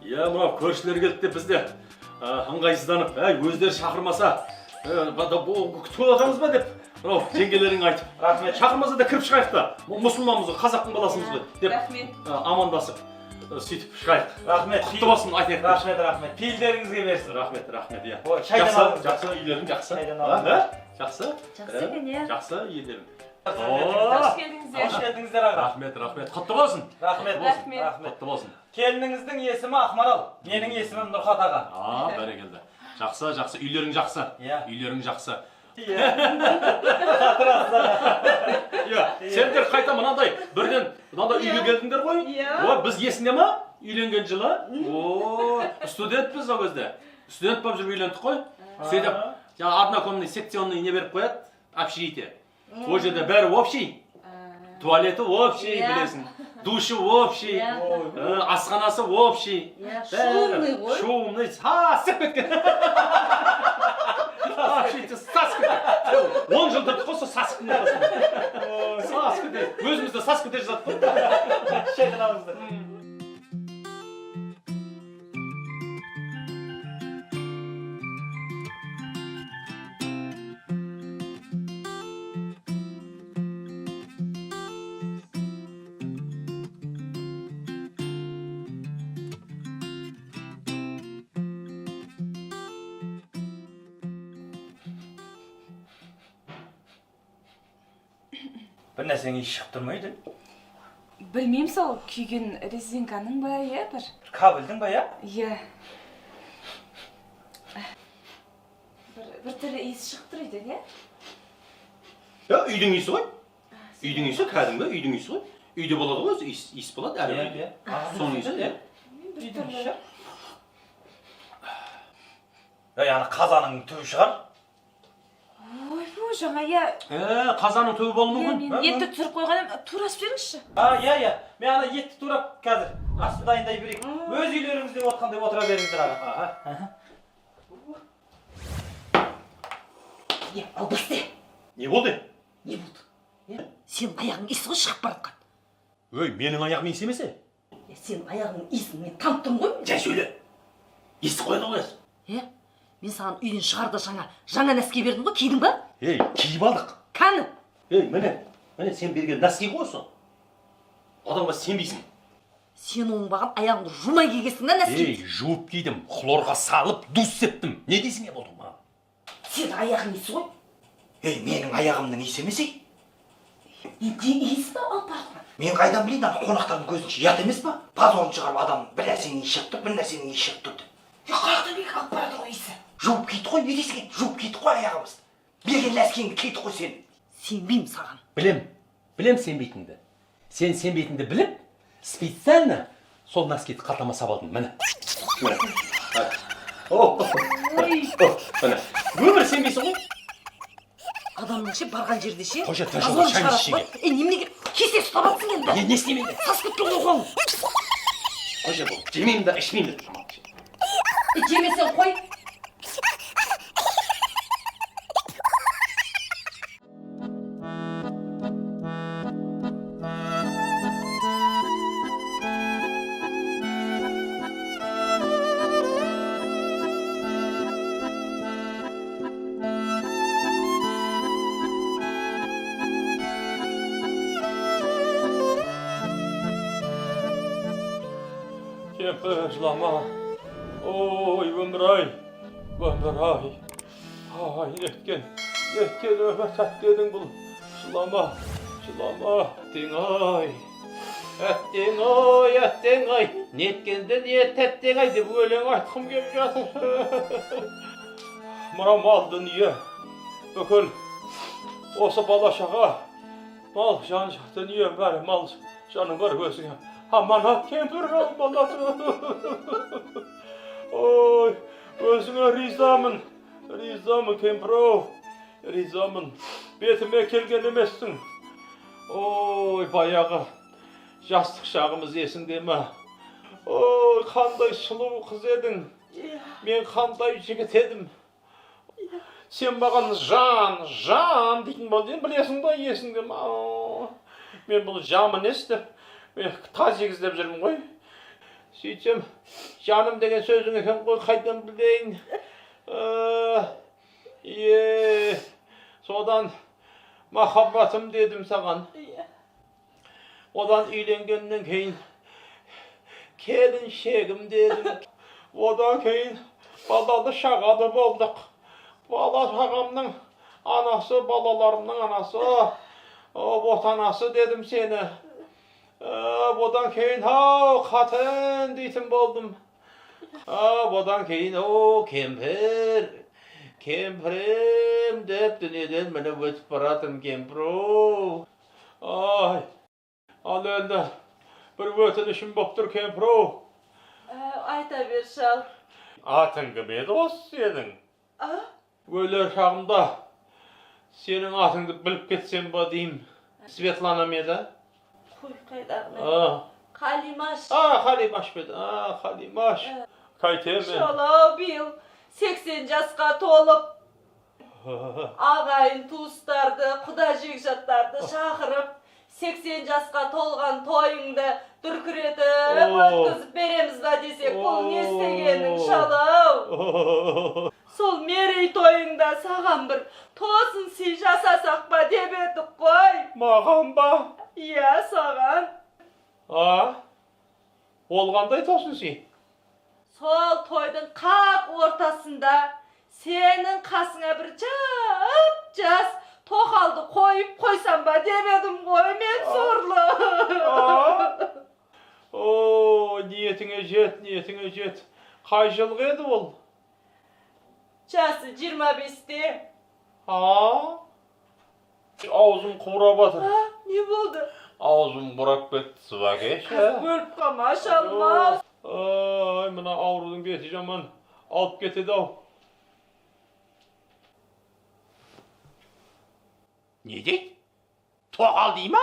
Иә, мынау көршілер келді деп бізде ыңғайсызданып, өздері шақырмаса, күтіп отырамыз ба деп, мынау жеңгелерің айтып. Рахмет. Шақырмаса да кіріп шығайық та. Мұсылманбыз ғой, қазақтың баласымыз ғой деп. Рахмет. Амандасып, сөйтіп шығайық. Рахмет. Құтты болсын айтайық. Рахмет. Пейілдеріңізге берсін. Рахмет, иә. Жақсы, үйлерің жақсы. Жақсы? Жақсы екен, иә. Жақсы, үйлерің. Қош келдіңіздер. Қош келдіңіздер аға. Рахмет. Құтты болсын. Рахмет. Құтты болсын. Келініңіздің есімі Ақмарал, менің есімім Нұрхат аға. Бәрекелді. Жақсы, үйлерің жақсы. Иә. Үйлерің жақсы. Иә. Қатырасыз аға. Сендер қайта мынандай, бірден мынандай үйге келдіңдер ғой? Иә. Біз есінде ма? Үйленген жылы? Студентпіз о кезде. Студент болып жүріп үйлендік қой. Сөйтіп, однокомный секционный не беріп қояды, общежитие. Ол жерде бәрі общий. Туалеті общий, білесің. Души общий, асханасы общий. Шумный ғой. Шумный, сасып кеткен. Сасып кеткен. 10 жыл тұрдық қой, сасып кеткен. Сасып кеткен. Өзімізді сасып кетер жатты ғой. Шайдан ауызды. Бір нәрсең еш шығып тұрмайды. Білмеймін, сол күйген резинканың ба, иә, бір? Кабельдің ба, иә? Иә. Бір түрі иіс шығып тұрайды, иә? Үйдің иісі ғой. Үйдің иісі, кәдімгі үйдің иісі ғой. Үйде болады ғой, иіс болады, әрі үйде. Соның иісі, иә. Үйдің иісі. Яғни қазаның түбі шығар. Жаңа, иә. Қазаның түбі болу мүмкін. Мен етті түсіріп қойғаным, турасып беріңізші. Иә. Мен ана етті турап қазір астын дайындай берейік. Өз үйлеріңізде отқандай отыра беріңіздер аға. Ал басты. Не болды? Не болды? Сенің аяғың иісі ғой шығып баратқан. Менің аяғым иіс емесе? Сенің аяғың иісін мен таныттым ғой. Жай сөйле. Иіс қойды ғой. Мен саған үйден шығарда жаңа нәски бердім ғой, кидің ба? Киіп алдық. Кәні? Міне сен берген нәски ғой осы. Адамға сенбейсің. Сен оңбаған аяғыңды жумай кигесің да нәски? Жуып кидім, хлорға салып, дус септім. Не дейсің болдың маған? Сенің аяғың иісі ғой. Менің аяғымның иісі емес ей? Иісі ба алып баратқан? Мен қайдан білейін, қонақтардың көзінше ұят емес па? Пазолын шығарып адам бір нәрсенің иісі шығып тұр, бір нәрсенің иісі шығып тұрды. Қаяқтан бек алып барады ғой иісі? Жуып киді ғой, не дейсің? Жуып киді ғой аяғымыз. Берген нәскеңді киді ғой сен. Сенбеймін саған. Білем сенбейтінді. Сен сенбейтінді біліп, специально сол нәскиді қалтама сап алдым. Міне. Өмір сенбейсің ғой? Адамның ше барған жерде ше? Қойшы, тәжірибе шайын ішеге. Неменеге кесе ұстап алсың енді? Не істемейді? Сасып кеткен ғой қолың. Қойшы, бұл жемеймін да ішмеймін. Жемесең қой. Кемпір жылама, ой өмір-ай, неткен өмір тәтті едің бұл, жылама, әттең-ай, неткенді не тәттең-ай деп өлең айтқым келіп жатыр. Мұра мал дүние, бүкіл осы бала-шаға, мал жан-жақ дүние бәрі, мал жаның бар өзіңе. Аманат кемпір болатын. Ой, өзіңе ризамын кемпір-ау, ризамын. Бетіме келген емессің. Ой, баяғы жастық шағымыз есіңде ме? Ой, қандай сұлу қыз едің. Мен қандай жігіт едім. Сен маған жан дейтін болдың, білесің ба, есіңде ме? Мен бұл жамын естіп, мен таз егіздеп жүрмін ғой. Сөйтсем, жаным деген сөзің екен ғой, қайдан білейін. Содан махаббатым дедім саған. Одан үйленгеннен кейін келіншегім дедім. Одан кейін балалы шағады болдық. Бала шағамның анасы, балаларымның анасы, отанасы дедім сені. Одан кейін қатын дейтін болдым. Одан кейін кемпірім деп дүниеден мені өтіп баратырмын кемпір. Ал енді бір өтінішім болып тұр кемпір. Айта бер шал. Атың кім еді осы сенің? Өлер шағымда сенің атыңды біліп кетсем ба деймін. Светлана ма еді? Қой қайдағыны. Қалимаш. Қалимаш беді. Қалимаш. Қайтем мен. Шалау биыл 80 жасқа толып, ағайын туыстарды, құда жекжаттарды шақырып, 80 жасқа толған тойыңды дүркіретіп өткізіп береміз ба десек, бұл не істегенің шалау? Сол мерей тойыңда саған бір тосын сый жасасақ ба деп едік қой. Маған ба? Иә, саған. Ол қандай тосын сый? Сол тойдың қақ ортасында сенің қасыңа бір жас тоқалды қойып қойсам ба деп едім ғой мен сорлы. Ниетіңе жет. Қай жылғы еді ол? Жасы 25-те. Аузым қурап атыр. Не болды? Аузым бұрап кетті сыбакеш. Өліп қама шалмас. Мына аурудың беті жаман. Алып кетеді ау. Не дейді? Тоқал дей ма?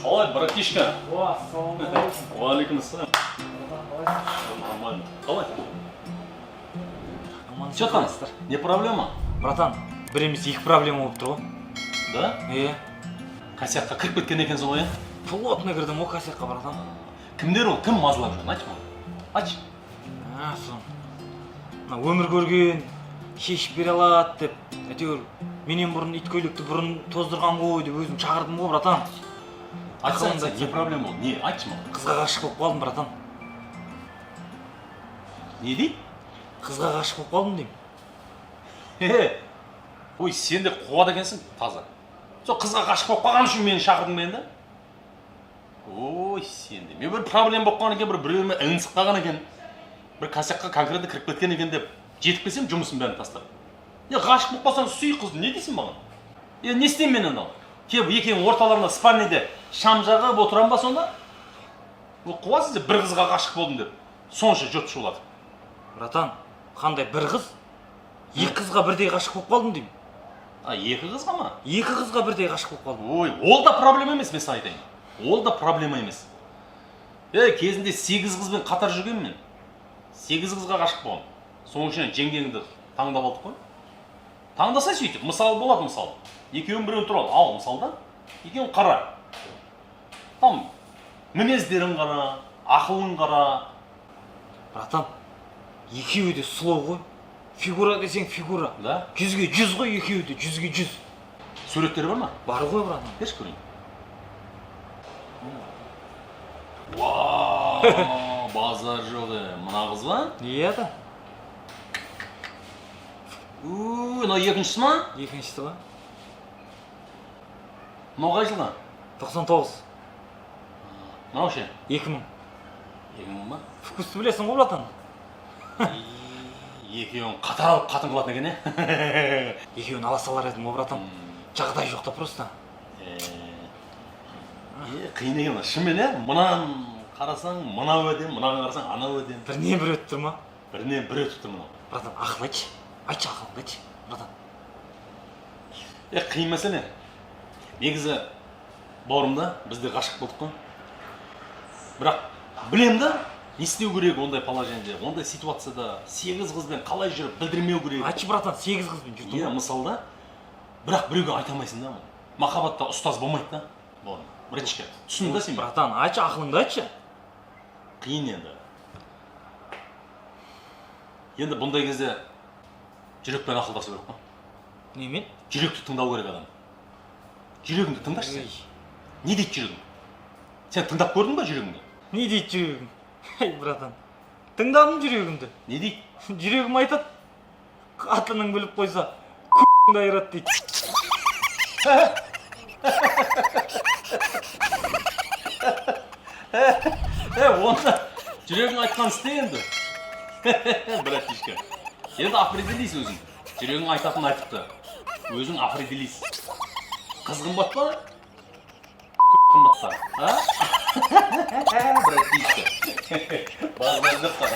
Ой, братишка. Ассалаумағалейкум. Уалейкум ассалам. Нормально. Қалай? Че там? Не проблема? Братан, бір емес екі проблема болып тұр ғой. Да? Косякқа кіріп кеткен екен сол, е? Плотно кірдім ғой косякқа, братан. Кімдер ол? Кім мазалап жүрген? Айтшы маған. Айтшы. Өмір көрген, шешіп бере алады деп, әйтеуір менен бұрын ит көйлекті бұрын тоздырған ғой деп өзім шақырдым ғой, братан. Айтсаң, не проблема ол? Не? Айтшы маған. Қызға ғашық болып қалдым, братан. Не дейді? Қызға ғашық болып қалдым деймін. Ой, сен де қуады екенсің, таза. Сол қызға ғашық болып қалған үшін мені шақырдың ба енді? Ой, сен де. Мен бір проблема болып қалған екен, біреуіме ілінісіп қалған екен. Бір косякқа конкретно кіріп кеткен екен деп жетіп келсем, жұмысын бәрін тастап. Ғашық болып қалсаң сүй қызды, не дейсің маған? Не істеймін мен анау? Кеп екеуің орталарында спальныйде шам жағып отырам ба сонда? Қуасыз деп бір қызға ғашық болдым деп. Сонша жұрт шулады. Братан, қандай бір қыз? Екі қызға бірдей ғашық болып қалдым деймін. Екі қызға ма? Екі қызға бірдей ғашық болып қалдым. Ой, ол да проблема емес, мен саған айтайын. Ол да проблема емес. Кезінде 8 қызбен қатар жүрген мен. 8 қызға ғашық болдым. Соның ішінен жеңгеңді таңдап алдық қой. Таңдасай сөйтіп, мысалы болады мысалы. Екеуің біреуін тұрады, ал мысалда, екеуің қара. Там, мінездерін қара, ақылын қара. Братан, екеуі де сұлу ғой. Фигура десең фигура. Да? 100-ге 100 ғой екеуі де, 100-ге 100. Суреттері бар ма? Бар ғой, братан. Берші көрейін. Вау, базар жоқ мына қыз ба? Иә да. Мынау екіншісі ма? Екіншісі ғой. Мынау қай жылғы? 99. Мынау ше? 2000. 2000 ба? Вкусты білесің ғой, братан. Екеуін қатар алып қатын қылатын екен, Екеуін ала салар едім ғой, братан. Жағдай жоқ та просто. Қиын екен, шынымен, мынаны қарасаң, мынау өдем, мынаған қарасаң, анау өдем. Бірінен бір өтіп тұр ма? Бірінен бір өтіп тұр мынау. Братан, ақыл айтшы. Айтшы ақылыңды айтшы, братан. Қиын мәселе. Негізі бауырымда бізде ғашық болдық қой. Бірақ білем да, не істеу керек ондай положениеде, ондай ситуацияда 8 қызбен қалай жүріп білдірмеу керек. Айтшы, братан, 8 қызбен жүрдің Иә, ғой. мысалда, бірақ біреуге айта алмайсың да. Махаббатта ұстаз болмайды да. Бауырым, біріншіге. Түсіндің да сен? Братан, айтшы ақылыңды айтшы. Қиын енді. Енді бұндай кезде жүрекпен ақылдасу керек қой. Немен? Жүректі тыңдау керек адам. Жүрегіңді тыңдашы сен. Не дейді жүрегің? Сен тыңдап көрдің ба жүрегіңді? Не дейді жүрегің? Ей, братан, тыңдадым жүрегімді. Не дейді? Жүрегім айтады, қатының біліп қойса, к***ыңды айырады дейді. Онда жүрегің айтқан істе енді. Братишка. Енді определись өзің. Жүрегің айтатын айтыпты. Өзің определись. Қыз қымбат па? Қымбат па? Братишка. Базар жоқ та.